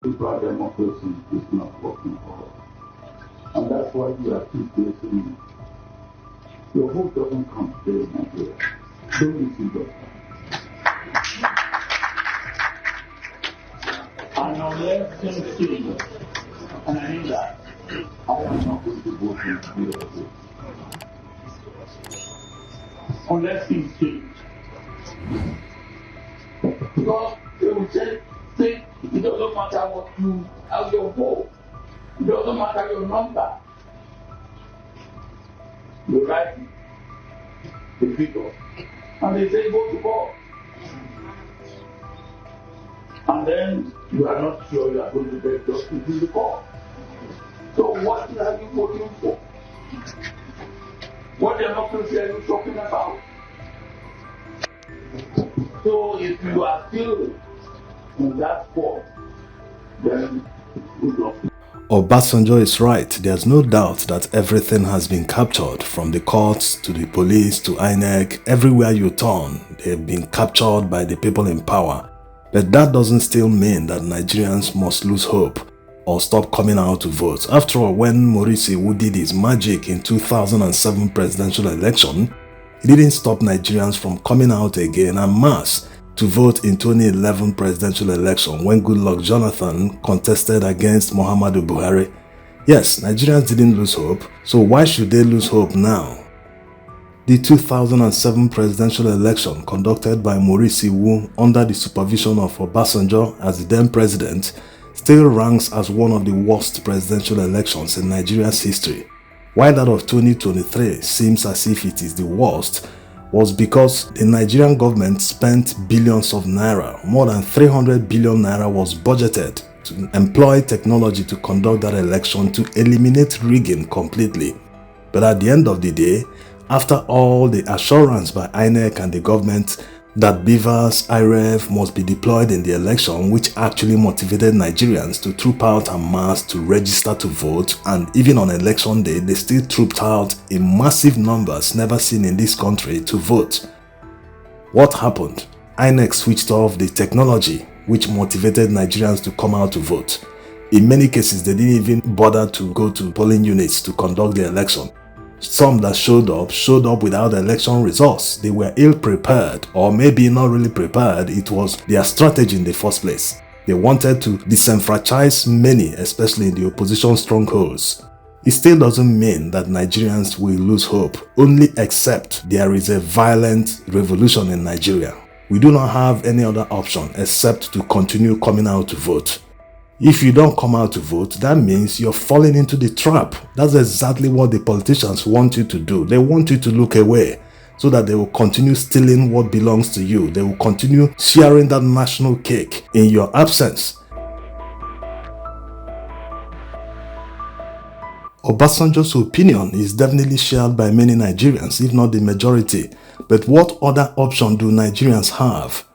Liberal democracy is not working for us. And that's why we are still facing it. Your vote doesn't come today in Nigeria. Don't deceive us. And unless things change, and I mean that, I am not going to vote in favor of it. Unless things change. Because they will say it doesn't matter what you have your vote. It doesn't matter your number. You write the figure. And they say go to court. And then you are not sure you are going to get justice in the court. So what are you voting for? What democracy are you talking about? So if you are still in that sport, then good luck. Obasanjo is right. There's no doubt that everything has been captured, from the courts to the police to INEC. Everywhere you turn, they've been captured by the people in power. But that doesn't still mean that Nigerians must lose hope or stop coming out to vote. After all, when Tinubu did his magic in 2007 presidential election, it didn't stop Nigerians from coming out again en masse to vote in 2011 presidential election when Goodluck Jonathan contested against Muhammadu Buhari. Yes, Nigerians didn't lose hope, so why should they lose hope now? The 2007 presidential election, conducted by Tinubu under the supervision of Obasanjo as the then president, still ranks as one of the worst presidential elections in Nigeria's history. Why that of 2023 seems as if it is the worst was because the Nigerian government spent billions of naira. More than 300 billion naira was budgeted to employ technology to conduct that election to eliminate rigging completely. But at the end of the day, after all the assurance by INEC and the government that beavers, IREF must be deployed in the election, which actually motivated Nigerians to troop out en masse to register to vote, and even on election day, they still trooped out in massive numbers never seen in this country to vote. What happened? INEC switched off the technology which motivated Nigerians to come out to vote. In many cases, they didn't even bother to go to polling units to conduct the election. Some that showed up without election results. They were ill-prepared, or maybe not really prepared. It was their strategy in the first place. They wanted to disenfranchise many, especially in the opposition strongholds. It still doesn't mean that Nigerians will lose hope, only except there is a violent revolution in Nigeria. We do not have any other option except to continue coming out to vote. If you don't come out to vote, that means you're falling into the trap. That's exactly what the politicians want you to do. They want you to look away so that they will continue stealing what belongs to you. They will continue sharing that national cake in your absence. Obasanjo's opinion is definitely shared by many Nigerians, if not the majority. But what other option do Nigerians have?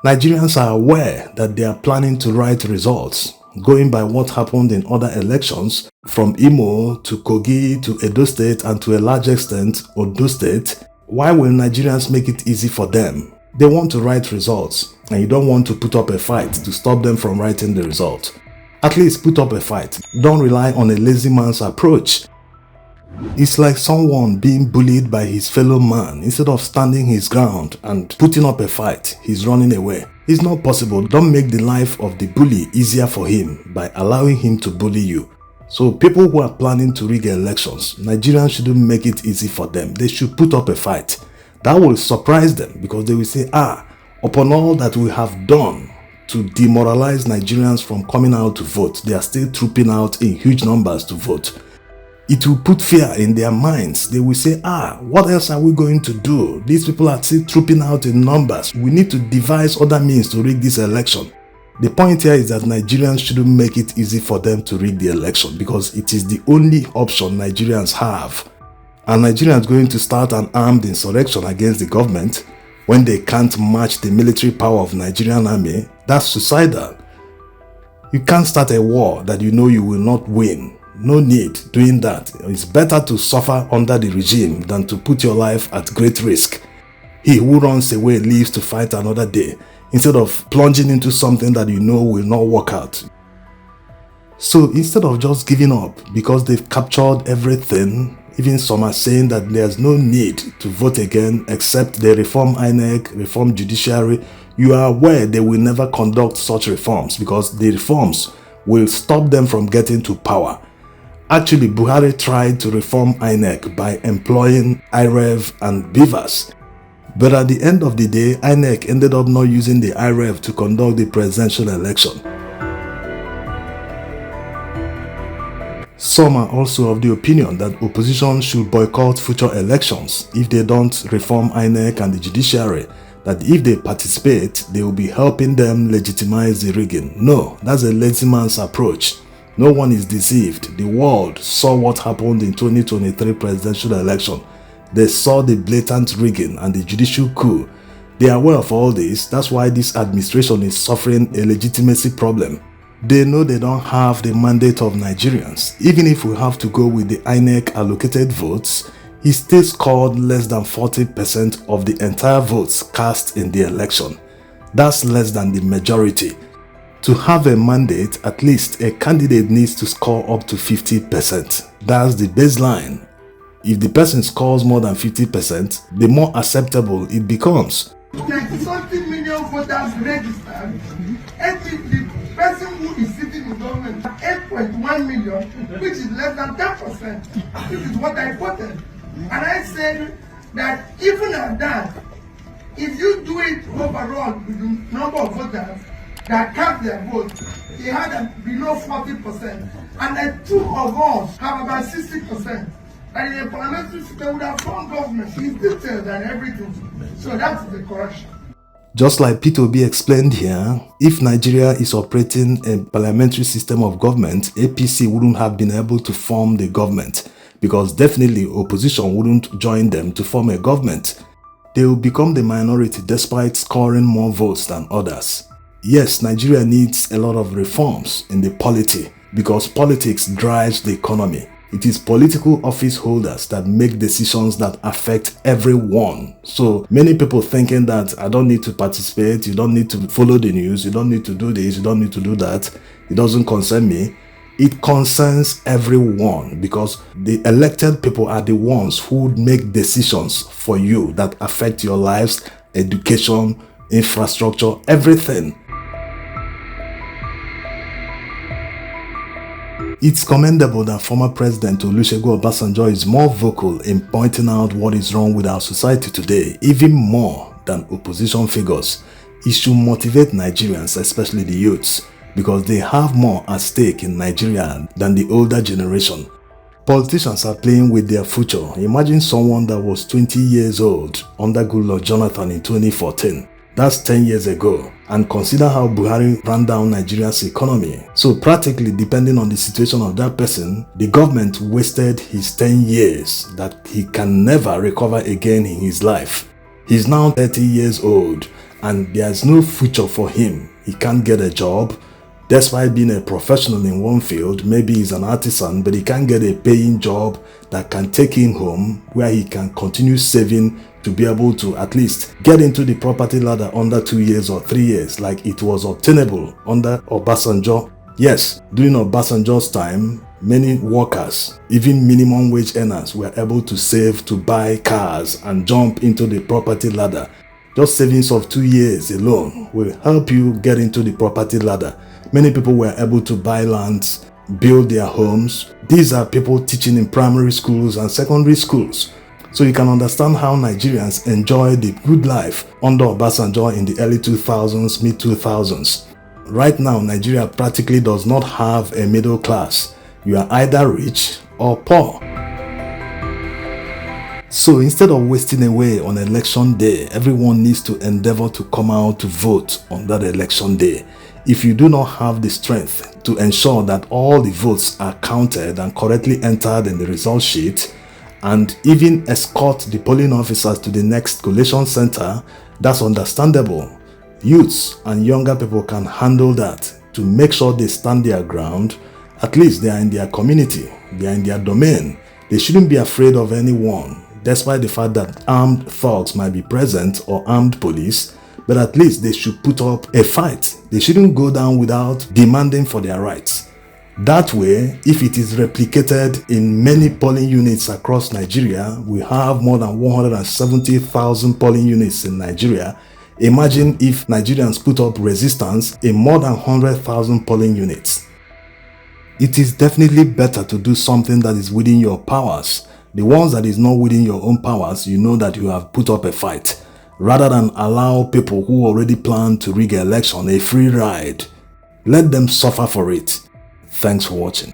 Nigerians are aware that they are planning to write results. Going by what happened in other elections, from Imo to Kogi to Edo State and to a large extent Ondo State, why will Nigerians make it easy for them? They want to write results, and you don't want to put up a fight to stop them from writing the result. At least put up a fight. Don't rely on a lazy man's approach. It's like someone being bullied by his fellow man. Instead of standing his ground and putting up a fight, he's running away. It's not possible. Don't make the life of the bully easier for him by allowing him to bully you. So people who are planning to rig elections, Nigerians shouldn't make it easy for them. They should put up a fight. That will surprise them because they will say, upon all that we have done to demoralize Nigerians from coming out to vote, they are still trooping out in huge numbers to vote. It will put fear in their minds. They will say, what else are we going to do? These people are still trooping out in numbers. We need to devise other means to rig this election. The point here is that Nigerians shouldn't make it easy for them to rig the election because it is the only option Nigerians have. Are Nigerians going to start an armed insurrection against the government when they can't match the military power of Nigerian army? That's suicidal. You can't start a war that you know you will not win. No need doing that. It's better to suffer under the regime than to put your life at great risk. He who runs away lives to fight another day, instead of plunging into something that you know will not work out. So instead of just giving up because they've captured everything, even some are saying that there's no need to vote again except they reform INEC, reform judiciary. You are aware they will never conduct such reforms because the reforms will stop them from getting to power. Actually, Buhari tried to reform INEC by employing IREV and BVAS. But at the end of the day, INEC ended up not using the IREV to conduct the presidential election. Some are also of the opinion that opposition should boycott future elections if they don't reform INEC and the judiciary, that if they participate, they will be helping them legitimize the rigging. No, that's a lazy man's approach. No one is deceived. The world saw what happened in 2023 presidential election. They saw the blatant rigging and the judicial coup. They are aware of all this. That's why this administration is suffering a legitimacy problem. They know they don't have the mandate of Nigerians. Even if we have to go with the INEC allocated votes, he still scored less than 40% of the entire votes cast in the election. That's less than the majority. To have a mandate, at least a candidate needs to score up to 50%. That's the baseline. If the person scores more than 50%, the more acceptable it becomes. 90-something million voters registered, the person who is sitting in government, 8.1 million, which is less than 10%. This is what I voted. And I said that even at that, if you do it overall with the number of voters that cast their votes, they had below 40%. And the two of us have about 60%. And in a parliamentary system would have formed government in details and everything. So that's the correction. Just like P2B explained here, if Nigeria is operating a parliamentary system of government, APC wouldn't have been able to form the government because definitely opposition wouldn't join them to form a government. They will become the minority despite scoring more votes than others. Yes, Nigeria needs a lot of reforms in the polity because politics drives the economy. It is political office holders that make decisions that affect everyone. So many people thinking that I don't need to participate, you don't need to follow the news, you don't need to do this, you don't need to do that, it doesn't concern me. It concerns everyone because the elected people are the ones who make decisions for you that affect your lives, education, infrastructure, everything. It's commendable that former President Olusegun Obasanjo is more vocal in pointing out what is wrong with our society today, even more than opposition figures. It should motivate Nigerians, especially the youths, because they have more at stake in Nigeria than the older generation. Politicians are playing with their future. Imagine someone that was 20 years old under Goodluck Jonathan in 2014. That's 10 years ago. And consider how Buhari ran down Nigeria's economy. So practically, depending on the situation of that person, the government wasted his 10 years that he can never recover again in his life. He's now 30 years old and there's no future for him. He can't get a job. Despite being a professional in one field, maybe he's an artisan, but he can't get a paying job that can take him home where he can continue saving to be able to at least get into the property ladder under 2 years or 3 years like it was obtainable under Obasanjo. Yes, during Obasanjo's time, many workers, even minimum wage earners, were able to save to buy cars and jump into the property ladder. Just savings of 2 years alone will help you get into the property ladder. Many people were able to buy lands, build their homes. These are people teaching in primary schools and secondary schools. So you can understand how Nigerians enjoyed the good life under Obasanjo in the early 2000s, mid 2000s. Right now, Nigeria practically does not have a middle class. You are either rich or poor. So instead of wasting away on election day, everyone needs to endeavor to come out to vote on that election day. If you do not have the strength to ensure that all the votes are counted and correctly entered in the result sheet, and even escort the polling officers to the next collation center, that's understandable. Youths and younger people can handle that to make sure they stand their ground. At least they are in their community, they are in their domain. They shouldn't be afraid of anyone, despite the fact that armed thugs might be present or armed police, but at least they should put up a fight. They shouldn't go down without demanding for their rights. That way, if it is replicated in many polling units across Nigeria, we have more than 170,000 polling units in Nigeria. Imagine if Nigerians put up resistance in more than 100,000 polling units. It is definitely better to do something that is within your powers. The ones that is not within your own powers, you know that you have put up a fight, rather than allow people who already plan to rig an election a free ride. Let them suffer for it. Thanks for watching.